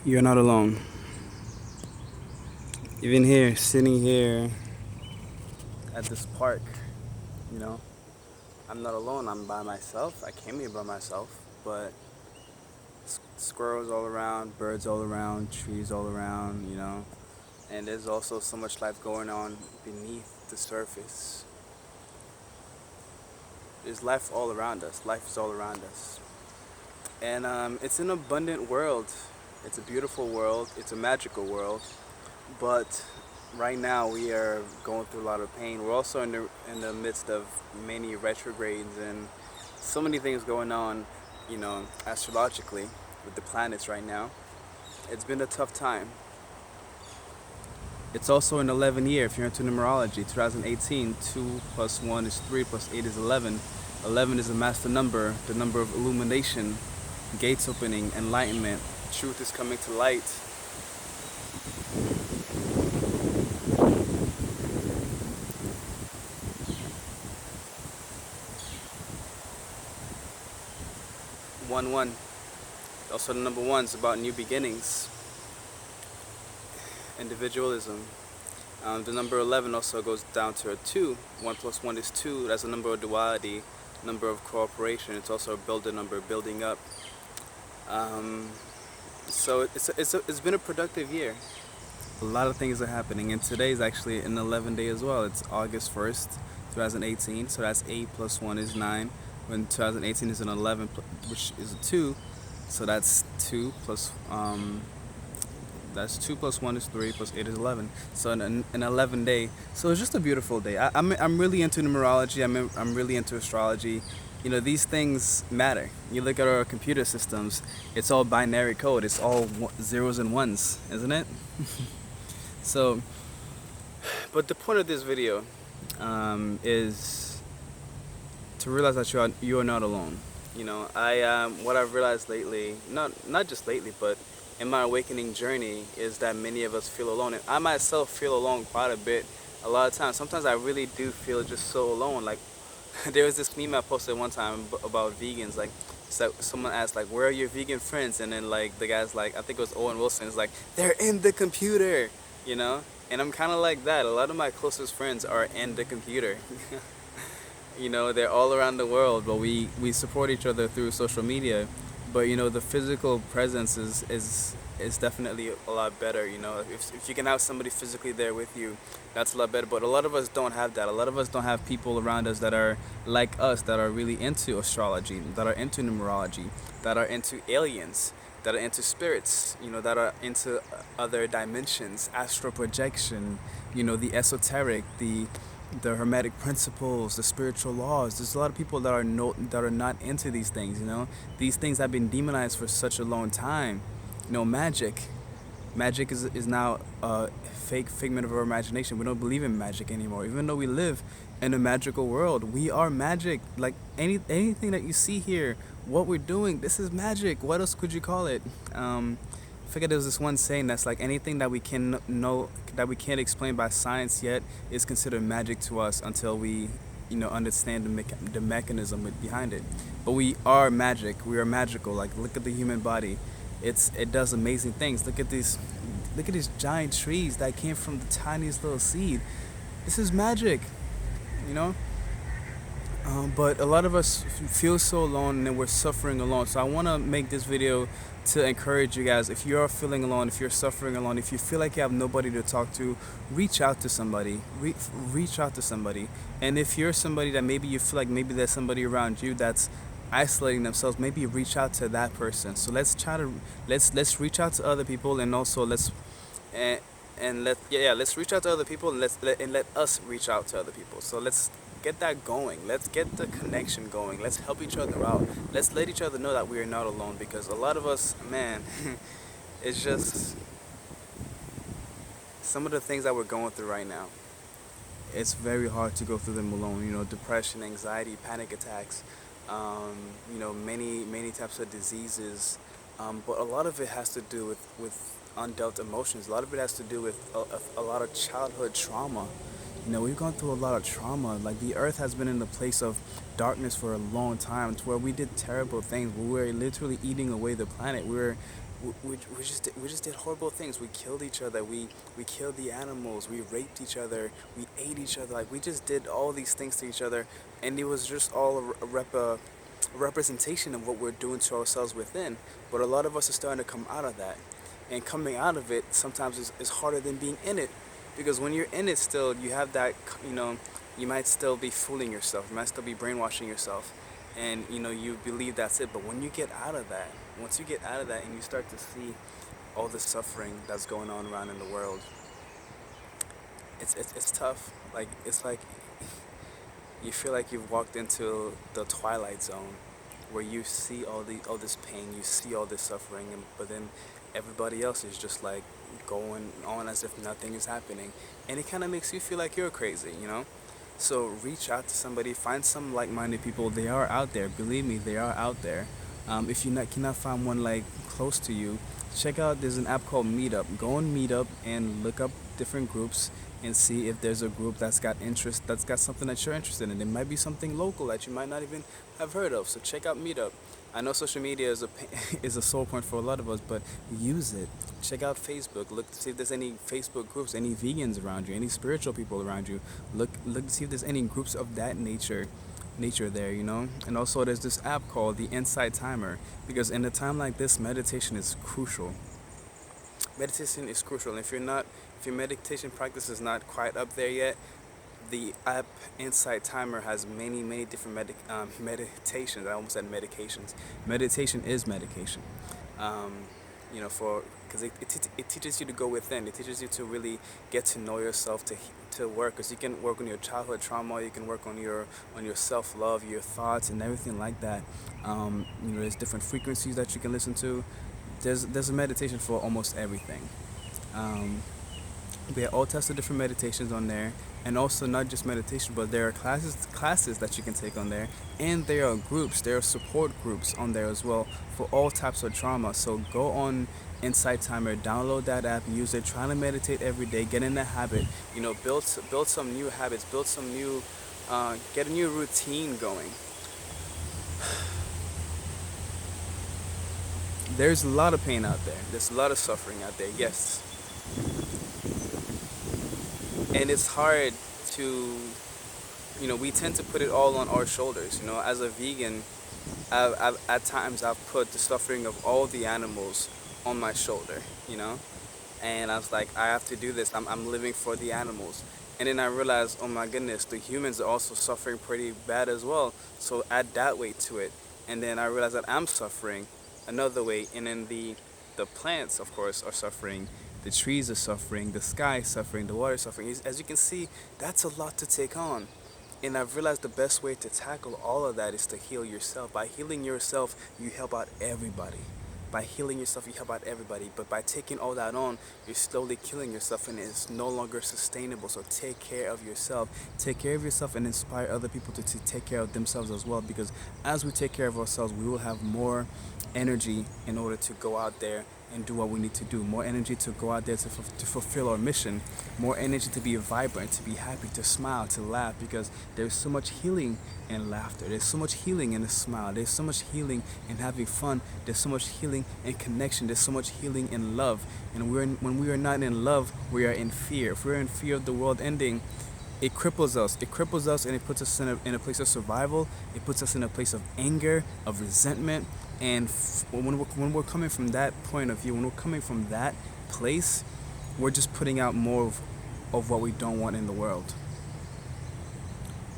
You're not alone. Even here, sitting here at this park, you know, I'm not alone. I'm by myself. I came here by myself, but squirrels all around, birds all around, trees all around, and there's also so much life going on beneath the surface. There's life all around us. Life is all around us. And it's an abundant world. It's a beautiful world. It's a magical world. But right now we are going through a lot of pain. We're also in the midst of many retrogrades and so many things going on, astrologically with the planets right now. It's been a tough time. It's also an 11 year if you're into numerology. 2018, 2 plus 1 is 3 plus 8 is 11. 11 is a master number, the number of illumination, gates opening, enlightenment. Truth is coming to light. One. Also the number 1 is about new beginnings, individualism. The number 11 also goes down to a 2. 1 plus 1 is 2. That's a number of duality, number of cooperation. It's also a builder number, building up. So it's been a productive year. A lot of things are happening, and today is actually an 11 day as well. It's August 1st, 2018. So that's 8 plus 1 is 9. When 2018 is an 11, which is a 2. So that's 2 plus that's 2 plus 1 is 3 plus 8 is 11. So an 11 day. So it's just a beautiful day. I'm really into numerology. I'm really into astrology. These things matter. You look at our computer systems, it's all binary code. It's all zeros and ones, isn't it? So, but the point of this video is to realize that you are not alone. What I've realized lately, not just lately, but in my awakening journey, is that many of us feel alone, and I myself feel alone quite a bit. A lot of times, sometimes I really do feel just so alone. Like there was this meme I posted one time about vegans. Like, so someone asked like, "Where are your vegan friends?" And then like the guy's like, I think it was Owen Wilson, is like, "They're in the computer," And I'm kind of like that. A lot of my closest friends are in the computer. They're all around the world, but we support each other through social media. But the physical presence is definitely a lot better. If you can have somebody physically there with you, that's a lot better. But a lot of us don't have that. A lot of us don't have people around us that are like us, that are really into astrology, that are into numerology, that are into aliens, that are into spirits, that are into other dimensions, astral projection, the esoteric, the hermetic principles, the spiritual laws. There's a lot of people that are not into these things. These things have been demonized for such a long time. Magic is now a fake figment of our imagination. We don't believe in magic anymore, even though we live in a magical world. We are magic. Like anything that you see here, what we're doing, this is magic. What else could you call it? I forget, there was this one saying that's like, anything that we can know that we can't explain by science yet is considered magic to us until we understand the mechanism behind it. But we are magic. We are magical. Like, look at the human body. It does amazing things. Look at these giant trees that came from the tiniest little seed. This is magic, you know. But a lot of us feel so alone and we're suffering alone. So I want to make this video to encourage you guys. If you're feeling alone, if you're suffering alone, if you feel like you have nobody to talk to, reach out to somebody. Reach out to somebody. And if you're somebody that maybe you feel like maybe there's somebody around you that's isolating themselves, maybe reach out to that person. So let's reach out to other people, and also let's reach out to other people, and let us reach out to other people. So let's get that going. Let's get the connection going. Let's help each other out. Let's let each other know that we are not alone, because a lot of us, man, it's just some of the things that we're going through right now. It's very hard to go through them alone. Depression, anxiety, panic attacks, many types of diseases. But a lot of it has to do with undealt emotions. A lot of it has to do with a lot of childhood trauma. We've gone through a lot of trauma. Like, the earth has been in a place of darkness for a long time, to where we did terrible things. We were literally eating away the planet. We were we just did horrible things. We killed each other. We killed the animals. We raped each other. We ate each other. Like we just did all these things to each other, and it was just all a representation of what we're doing to ourselves within. But a lot of us are starting to come out of that, and coming out of it sometimes is harder than being in it, because when you're in it still, you have that, you might still be fooling yourself. You might still be brainwashing yourself, and you believe that's it. But when you get out of that, once you get out of that and you start to see all the suffering that's going on around in the world, it's tough. Like it's like you feel like you've walked into the twilight zone, where you see all this pain, you see all this suffering, and but then everybody else is just like going on as if nothing is happening, and it kind of makes you feel like you're crazy. So reach out to somebody, find some like-minded people. They are out there. Believe me, they are out there. If cannot find one like close to you, check out. There's an app called Meetup. Go on Meetup and look up different groups and see if there's a group that's got interest, that's got something that you're interested in. It might be something local that you might not even have heard of. So check out Meetup. I know social media is a is a sore point for a lot of us, but use it. Check out Facebook. Look to see if there's any Facebook groups, any vegans around you, any spiritual people around you. Look to see if there's any groups of that nature there. And also there's this app called the Insight Timer, because in a time like this, meditation is crucial. Meditation is crucial. And if your meditation practice is not quite up there yet, the app Insight Timer has many different meditations. I almost said medications. Meditation is medication. Um, for because it teaches you to go within. It teaches you to really get to know yourself, to work. Because you can work on your childhood trauma. You can work on your self love, your thoughts, and everything like that. There's different frequencies that you can listen to. There's a meditation for almost everything. Um, there are all types of different meditations on there, and also not just meditation, but there are classes that you can take on there, and there are support groups on there as well for all types of trauma. So go on Insight Timer, download that app, use it, try to meditate every day, get in the habit, build some new habits, get a new routine going. There's a lot of pain out there. There's a lot of suffering out there, yes. And it's hard to, we tend to put it all on our shoulders. As a vegan, at times I've put the suffering of all the animals on my shoulder. And I was like, I have to do this. I'm living for the animals. And then I realized, oh my goodness, the humans are also suffering pretty bad as well. So add that weight to it. And then I realized that I'm suffering another way. And then the plants, of course, are suffering. The trees are suffering, the sky is suffering, the water is suffering. As you can see, that's a lot to take on. And I've realized the best way to tackle all of that is to heal yourself. By healing yourself, you help out everybody. By healing yourself, you help out everybody. But by taking all that on, you're slowly killing yourself, and it's no longer sustainable. So take care of yourself. Take care of yourself and inspire other people to take care of themselves as well. Because as we take care of ourselves, we will have more energy in order to go out there and do what we need to do. More energy to go out there to fulfill our mission. More energy to be vibrant, to be happy, to smile, to laugh, because there's so much healing in laughter. There's so much healing in a smile. There's so much healing in having fun. There's so much healing in connection. There's so much healing in love. And when we are not in love, we are in fear. If we're in fear of the world ending, it cripples us. It cripples us, and it puts us in a place of survival. It puts us in a place of anger, of resentment. And when we're coming from that point of view, when we're coming from that place, we're just putting out more of what we don't want in the world.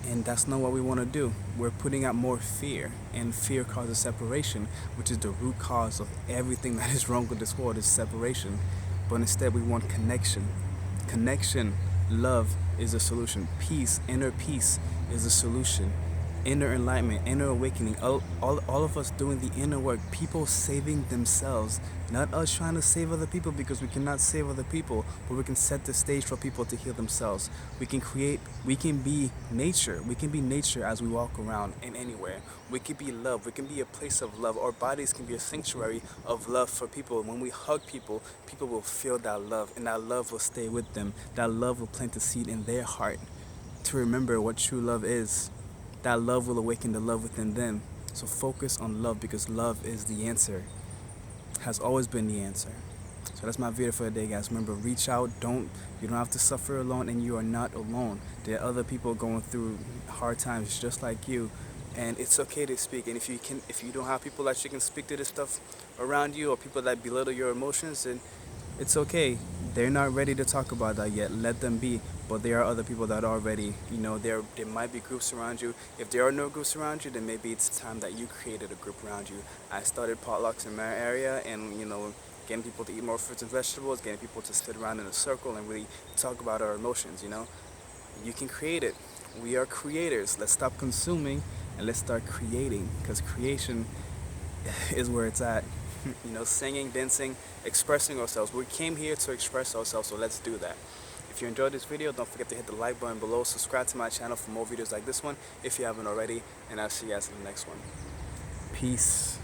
And that's not what we want to do. We're putting out more fear, and fear causes separation, which is the root cause of everything that is wrong with this world, is separation. But instead we want connection. Connection, love is a solution. Peace, inner peace is a solution. Inner enlightenment, inner awakening, all of us doing the inner work, people saving themselves, not us trying to save other people, because we cannot save other people, but we can set the stage for people to heal themselves. We can be nature as we walk around and anywhere. We can be love, we can be a place of love. Our bodies can be a sanctuary of love for people. When we hug people, people will feel that love, and that love will stay with them. That love will plant a seed in their heart to remember what true love is. That love will awaken the love within them. So focus on love, because love is the answer. has always been the answer. So that's my video for today, guys. Remember, reach out. You don't have to suffer alone, and you are not alone. There are other people going through hard times just like you, and it's okay to speak. And if you don't have people that you can speak to this stuff around you, or people that belittle your emotions, then it's okay. They're not ready to talk about that yet. Let them be. But there are other people that are ready. You know, there might be groups around you. If there are no groups around you, then maybe it's time that you created a group around you. I started potlucks in my area, and getting people to eat more fruits and vegetables, getting people to sit around in a circle and really talk about our emotions. You can create it. We are creators. Let's stop consuming and let's start creating, because creation is where it's at. Singing, dancing, expressing ourselves. We came here to express ourselves, so let's do that. If you enjoyed this video, don't forget to hit the like button below. Subscribe to my channel for more videos like this one if you haven't already, and I'll see you guys in the next one. Peace.